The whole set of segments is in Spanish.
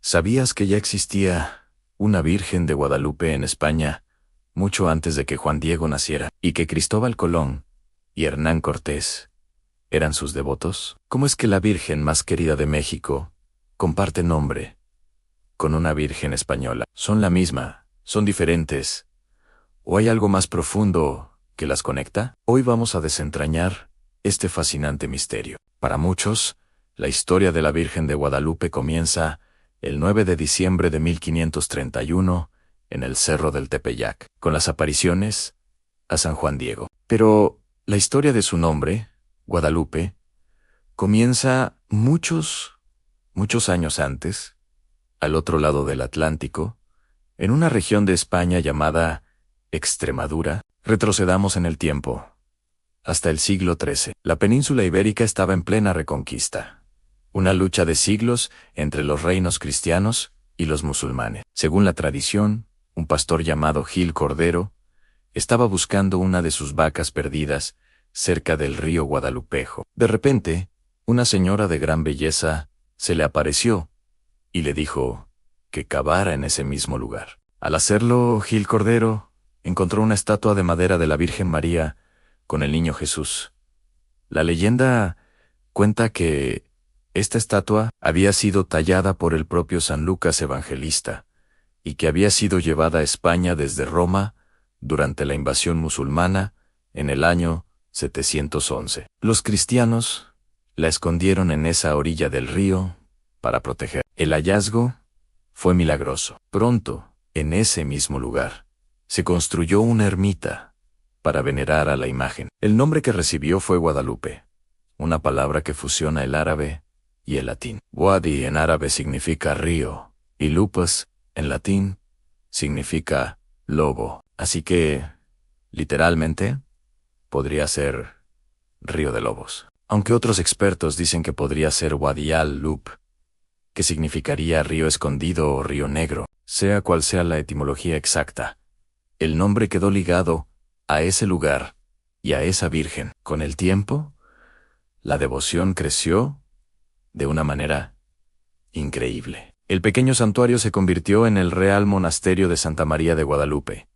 ¿Sabías que ya existía una Virgen de Guadalupe en España mucho antes de que Juan Diego naciera, y que Cristóbal Colón y Hernán Cortés eran sus devotos? ¿Cómo es que la Virgen más querida de México comparte nombre con una Virgen española? ¿Son la misma? ¿Son diferentes? ¿O hay algo más profundo que las conecta? Hoy vamos a desentrañar este fascinante misterio. Para muchos, la historia de la Virgen de Guadalupe comienza el 9 de diciembre de 1531 en el Cerro del Tepeyac, con las apariciones a San Juan Diego. Pero la historia de su nombre, Guadalupe, comienza muchos años antes, al otro lado del Atlántico, en una región de España llamada Extremadura. Retrocedamos en el tiempo, hasta el siglo XIII. La península ibérica estaba en plena reconquista. Una lucha de siglos entre los reinos cristianos y los musulmanes. Según la tradición, un pastor llamado Gil Cordero estaba buscando una de sus vacas perdidas cerca del río Guadalupejo. De repente, una señora de gran belleza se le apareció y le dijo que cavara en ese mismo lugar. Al hacerlo, Gil Cordero encontró una estatua de madera de la Virgen María con el niño Jesús. La leyenda cuenta que esta estatua había sido tallada por el propio San Lucas Evangelista y que había sido llevada a España desde Roma durante la invasión musulmana en el año 711. Los cristianos la escondieron en esa orilla del río para proteger. El hallazgo fue milagroso. Pronto, en ese mismo lugar, se construyó una ermita para venerar a la imagen. El nombre que recibió fue Guadalupe, una palabra que fusiona el árabe y el latín. Wadi en árabe significa río, y lupus en latín significa lobo. Así que, literalmente, podría ser río de lobos. Aunque otros expertos dicen que podría ser Wadi al-Lub, que significaría río escondido o río negro. Sea cual sea la etimología exacta, el nombre quedó ligado a ese lugar y a esa Virgen. Con el tiempo, la devoción creció de una manera increíble. El pequeño santuario se convirtió en el Real Monasterio de Santa María de Guadalupe,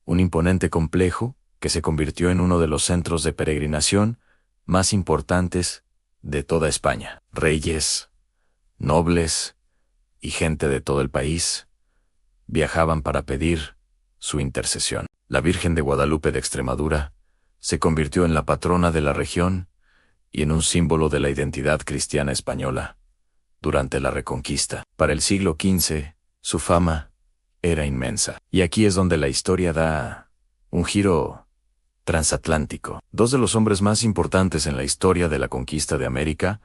un imponente complejo que se convirtió en uno de los centros de peregrinación más importantes de toda España. Reyes, nobles y gente de todo el país viajaban para pedir su intercesión. La Virgen de Guadalupe de Extremadura se convirtió en la patrona de la región y en un símbolo de la identidad cristiana española durante la Reconquista. Para el siglo XV, su fama era inmensa. Y aquí es donde la historia da un giro transatlántico. Dos de los hombres más importantes en la historia de la conquista de América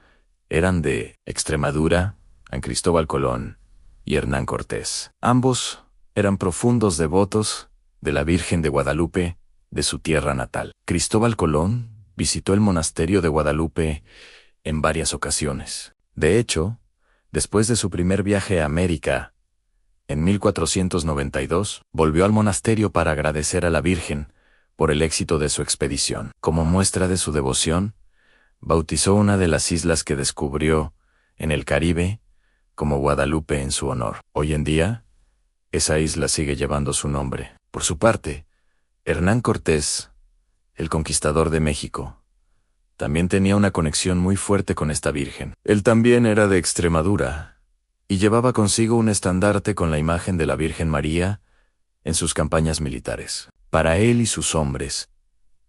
eran de Extremadura, San Cristóbal Colón y Hernán Cortés. Ambos eran profundos devotos de la Virgen de Guadalupe de su tierra natal. Cristóbal Colón visitó el monasterio de Guadalupe en varias ocasiones. De hecho, después de su primer viaje a América, en 1492, volvió al monasterio para agradecer a la Virgen por el éxito de su expedición. Como muestra de su devoción, bautizó una de las islas que descubrió en el Caribe como Guadalupe en su honor. Hoy en día, esa isla sigue llevando su nombre. Por su parte, Hernán Cortés, el conquistador de México, también tenía una conexión muy fuerte con esta Virgen. Él también era de Extremadura y llevaba consigo un estandarte con la imagen de la Virgen María en sus campañas militares. Para él y sus hombres,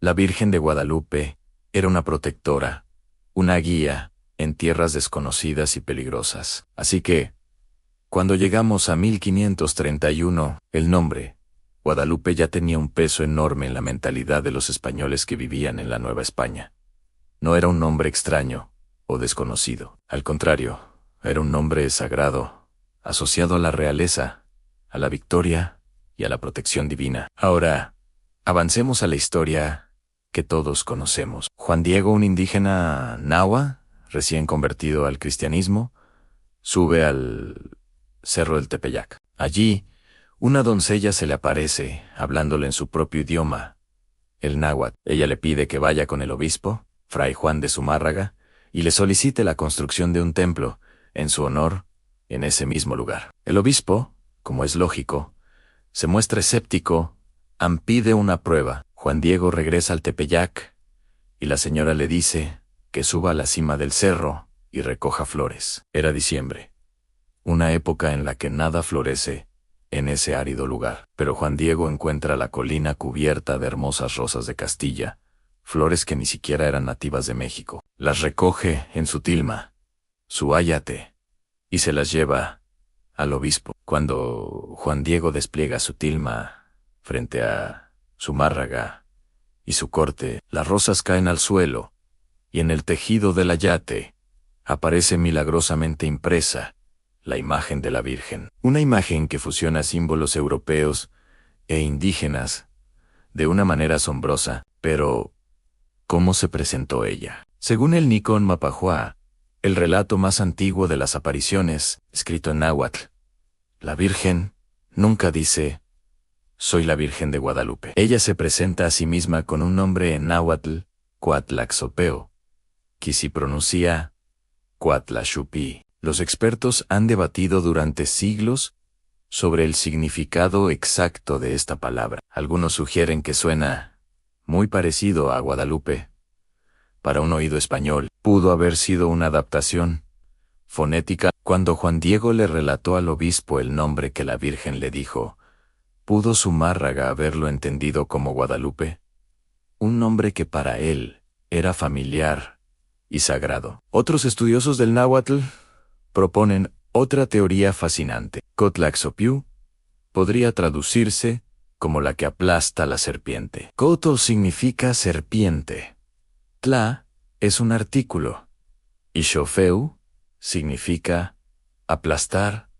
la Virgen de Guadalupe era una protectora, una guía en tierras desconocidas y peligrosas. Así que, cuando llegamos a 1531, el nombre Guadalupe ya tenía un peso enorme en la mentalidad de los españoles que vivían en la Nueva España. No era un nombre extraño o desconocido. Al contrario, era un nombre sagrado, asociado a la realeza, a la victoria y a la protección divina. Ahora, avancemos a la historia que todos conocemos. Juan Diego, un indígena nahua, recién convertido al cristianismo, sube al Cerro del Tepeyac. Allí, una doncella se le aparece, hablándole en su propio idioma, el náhuatl. Ella le pide que vaya con el obispo, Fray Juan de Zumárraga, y le solicite la construcción de un templo en su honor en ese mismo lugar. El obispo, como es lógico, se muestra escéptico, pide una prueba. Juan Diego regresa al Tepeyac y la señora le dice que suba a la cima del cerro y recoja flores. Era diciembre, una época en la que nada florece en ese árido lugar. Pero Juan Diego encuentra la colina cubierta de hermosas rosas de Castilla, flores que ni siquiera eran nativas de México. Las recoge en su tilma, su áyate, y se las lleva al obispo. Cuando Juan Diego despliega su tilma frente a su márraga y su corte, las rosas caen al suelo, y en el tejido del áyate aparece milagrosamente impresa la imagen de la Virgen. Una imagen que fusiona símbolos europeos e indígenas de una manera asombrosa. Pero, ¿cómo se presentó ella? Según el Nicón Mapajuá, el relato más antiguo de las apariciones, escrito en náhuatl, la Virgen nunca dice, soy la Virgen de Guadalupe. Ella se presenta a sí misma con un nombre en náhuatl, Coatlaxopeo, que se pronuncia Coatlaxupi. Los expertos han debatido durante siglos sobre el significado exacto de esta palabra. Algunos sugieren que suena muy parecido a Guadalupe. Para un oído español, pudo haber sido una adaptación fonética. Cuando Juan Diego le relató al obispo el nombre que la Virgen le dijo, ¿pudo su márraga haberlo entendido como Guadalupe? Un nombre que para él era familiar y sagrado. Otros estudiosos del náhuatl proponen otra teoría fascinante. Cotlaxopiu podría traducirse como la que aplasta la serpiente. Cotl significa serpiente. Tla es un artículo. Y Xofeu significa aplastar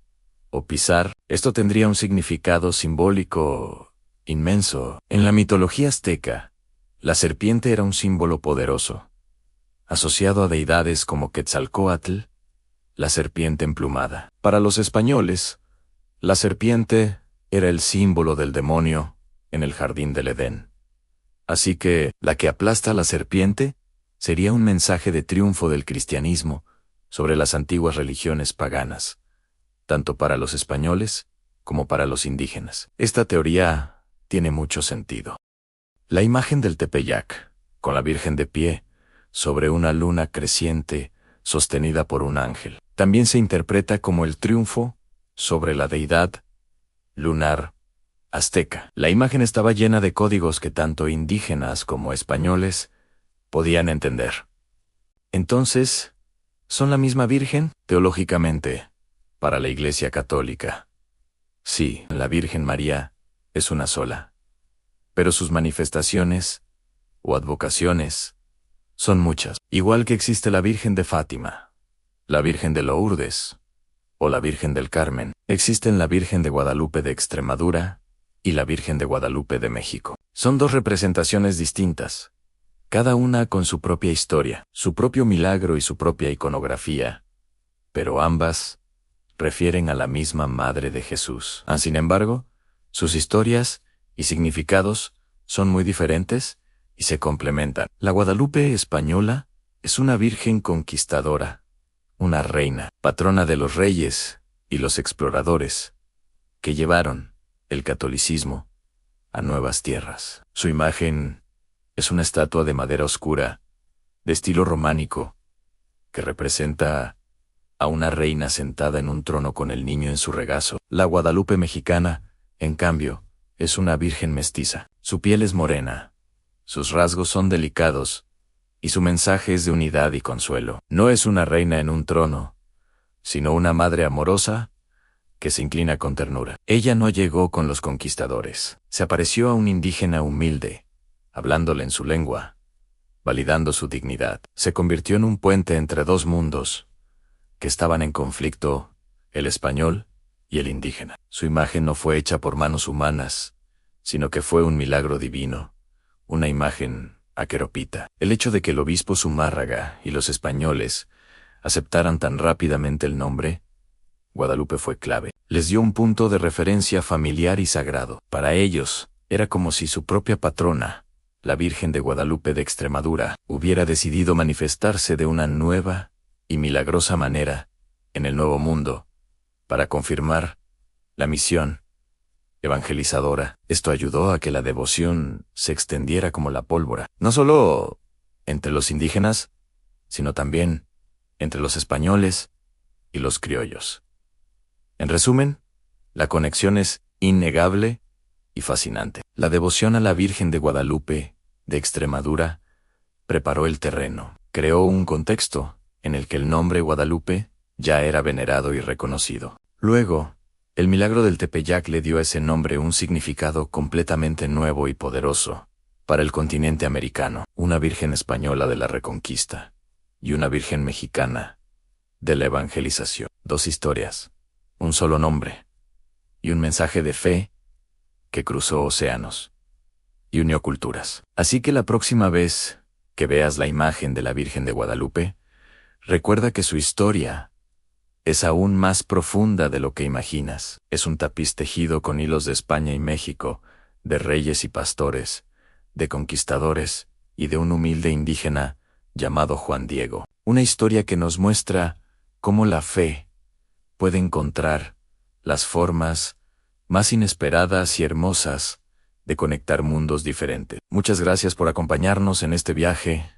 o pisar. Esto tendría un significado simbólico inmenso. En la mitología azteca, la serpiente era un símbolo poderoso, asociado a deidades como Quetzalcóatl, la serpiente emplumada. Para los españoles, la serpiente era el símbolo del demonio en el jardín del Edén. Así que, la que aplasta a la serpiente sería un mensaje de triunfo del cristianismo sobre las antiguas religiones paganas, tanto para los españoles como para los indígenas. Esta teoría tiene mucho sentido. La imagen del Tepeyac, con la Virgen de pie, sobre una luna creciente, sostenida por un ángel, también se interpreta como el triunfo sobre la deidad lunar azteca. La imagen estaba llena de códigos que tanto indígenas como españoles podían entender. Entonces, ¿son la misma Virgen? Teológicamente, para la Iglesia Católica, sí, la Virgen María es una sola, pero sus manifestaciones o advocaciones son muchas. Igual que existe la Virgen de Fátima, la Virgen de Lourdes o la Virgen del Carmen, existen la Virgen de Guadalupe de Extremadura y la Virgen de Guadalupe de México. Son dos representaciones distintas, cada una con su propia historia, su propio milagro y su propia iconografía, pero ambas refieren a la misma Madre de Jesús. Sin embargo, sus historias y significados son muy diferentes y se complementan. La Guadalupe española es una virgen conquistadora, una reina, patrona de los reyes y los exploradores, que llevaron el catolicismo a nuevas tierras. Su imagen es una estatua de madera oscura, de estilo románico, que representa a una reina sentada en un trono con el niño en su regazo. La Guadalupe mexicana, en cambio, es una virgen mestiza. Su piel es morena, sus rasgos son delicados, y su mensaje es de unidad y consuelo. No es una reina en un trono, sino una madre amorosa que se inclina con ternura. Ella no llegó con los conquistadores. Se apareció a un indígena humilde, hablándole en su lengua, validando su dignidad. Se convirtió en un puente entre dos mundos que estaban en conflicto, el español y el indígena. Su imagen no fue hecha por manos humanas, sino que fue un milagro divino, una imagen aqueropita. El hecho de que el obispo Zumárraga y los españoles aceptaran tan rápidamente el nombre Guadalupe fue clave. Les dio un punto de referencia familiar y sagrado. Para ellos, era como si su propia patrona, la Virgen de Guadalupe de Extremadura, hubiera decidido manifestarse de una nueva y milagrosa manera en el Nuevo Mundo, para confirmar la misión evangelizadora. Esto ayudó a que la devoción se extendiera como la pólvora, no solo entre los indígenas, sino también entre los españoles y los criollos. En resumen, la conexión es innegable y fascinante. La devoción a la Virgen de Guadalupe, de Extremadura, preparó el terreno, creó un contexto en el que el nombre Guadalupe ya era venerado y reconocido. Luego, el milagro del Tepeyac le dio a ese nombre un significado completamente nuevo y poderoso para el continente americano, una Virgen española de la Reconquista y una Virgen mexicana de la evangelización. Dos historias, un solo nombre y un mensaje de fe que cruzó océanos y unió culturas. Así que la próxima vez que veas la imagen de la Virgen de Guadalupe, recuerda que su historia es aún más profunda de lo que imaginas. Es un tapiz tejido con hilos de España y México, de reyes y pastores, de conquistadores y de un humilde indígena llamado Juan Diego. Una historia que nos muestra cómo la fe puede encontrar las formas más inesperadas y hermosas de conectar mundos diferentes. Muchas gracias por acompañarnos en este viaje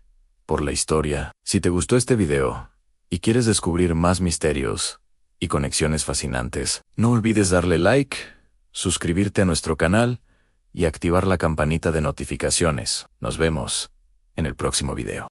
por la historia. Si te gustó este video y quieres descubrir más misterios y conexiones fascinantes, no olvides darle like, suscribirte a nuestro canal y activar la campanita de notificaciones. Nos vemos en el próximo video.